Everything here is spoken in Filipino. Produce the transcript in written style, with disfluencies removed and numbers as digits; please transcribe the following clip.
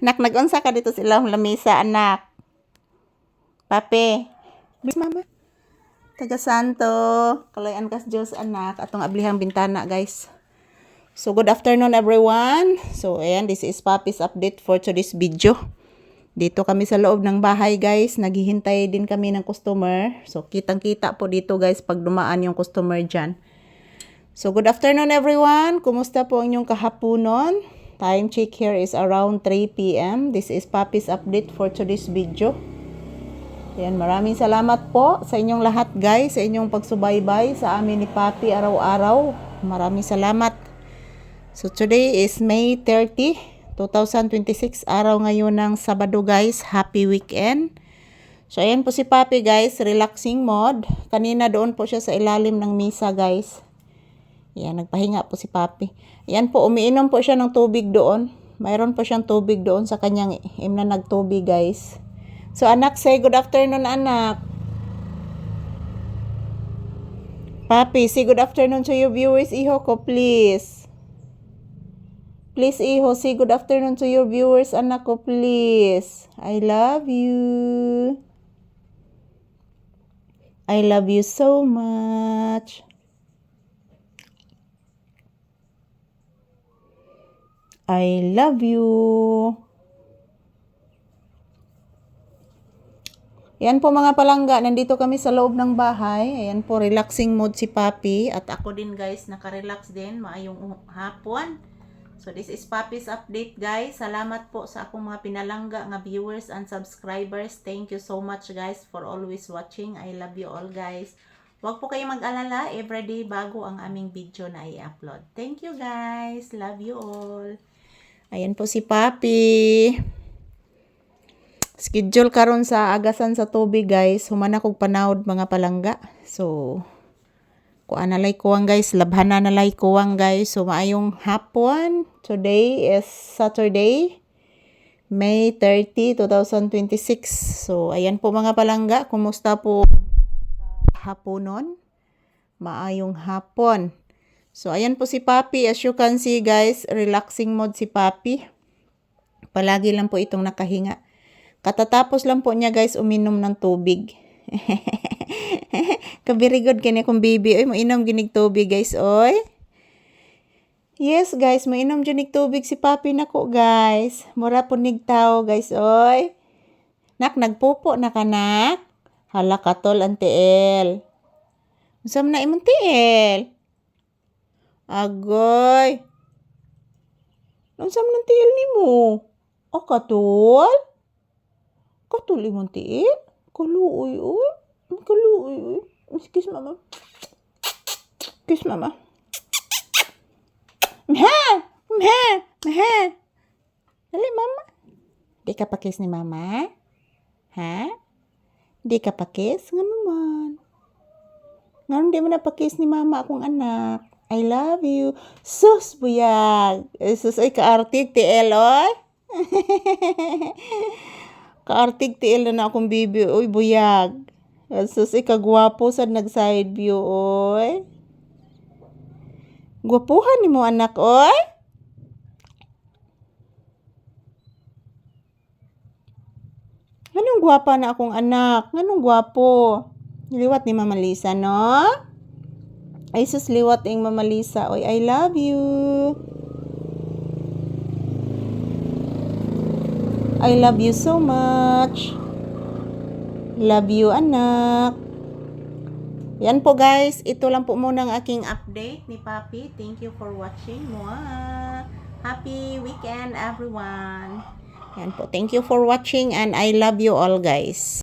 Nak, nag-unsa ka dito sa ilang lamisa, anak. Papi. Bis mama. Taga Santo. Kalayan kas Diyos, anak. Atong ablihang bintana, guys. So, good afternoon, everyone. So, ayan, this is Papi's update for today's video. Dito kami sa loob ng bahay, guys. Naghihintay din kami ng customer. So, kitang-kita po dito, guys, pag dumaan yung customer dyan. So, good afternoon, everyone. Kumusta po ang inyong kahaponon? Time check here is around 3 p.m. This is Papi's update for today's video. Ayan, maraming salamat po sa inyong lahat, guys, sa inyong pagsubaybay sa amin ni Papi araw-araw. Maraming salamat. So, today is May 30, 2026. Araw ngayon ng Sabado, guys. Happy weekend. So, ayan po si Papi, guys. Relaxing mode. Kanina doon po siya sa ilalim ng misa, guys. Ayan, nagpahinga po si Papi. Ayan po, umiinom po siya ng tubig doon. Mayroon po siyang tubig doon sa kanyang na nagtubig, guys. So, anak, say good afternoon, anak. Papi, say good afternoon to your viewers, iho ko, please. Please, iho, say good afternoon to your viewers, anak ko, please. I love you. I love you so much. I love you. Ayan po mga palangga, nandito kami sa loob ng bahay. Ayan po, relaxing mode si Papi. At ako din, guys, nakarelax din. Maayong hapon. So, this is Papi's update, guys. Salamat po sa akong mga pinalangga nga viewers and subscribers. Thank you so much, guys, for always watching. I love you all, guys. Huwag po kayong mag-alala. Everyday bago ang aming video na i-upload. Thank you, guys. Love you all. Ayan po si Papi. Schedule karon sa agasan sa tubig, guys. Humana kog panahod mga palangga. So, kuan nalay kuwang, guys. Labhana nalay kuwang, guys. So, maayong hapon. Today is Saturday, May 30, 2026. So, ayan po mga palangga. Kumusta po haponon? Maayong hapon. So, ayan po si Papi. As you can see, guys, relaxing mode si Papi. Palagi lang po itong nakahinga. Katatapos lang po niya, guys, uminom ng tubig. Very good kini kong baby. Oy, mainom ginig tubig, guys, oy. Yes, guys, mainom ginig tubig si Papi nako, guys. Mura po nigtaw, guys, oy. Nak, nagpupo na ka, nak. Hala katol ang tiil. Usam na imong tiil. Agoy. Unsam nang tiil nimo? O katul? Katul imong tiil? Kaluoy oy. Kaluoy oy. Kiss mama. Kiss mama. Mha! Mha! Mha! Dali mama. Di ka pa-kiss ni mama? Ha? Di ka pa-kiss? Ngano man? Ngano di mo na pa-kiss ni mama akong anak? I love you. Sus, buyag. Sus, ay kaartig, tiil, oy. Kaartig, tiil na akong baby. Oy, buyag. Sus, ay kagwapo sa nag-side view, oy. Gwapuhan ni mo, anak, oy. Anong gwapa na akong anak? Anong gwapo? Liwat ni Mama Lisa, no? Ay, sus, liwat yung Mama Lisa. Oy, I love you. I love you so much. Love you, anak. Yan po, guys. Ito lang po muna ang aking update ni Papi. Thank you for watching. Mwah! Happy weekend, everyone. Yan po. Thank you for watching and I love you all, guys.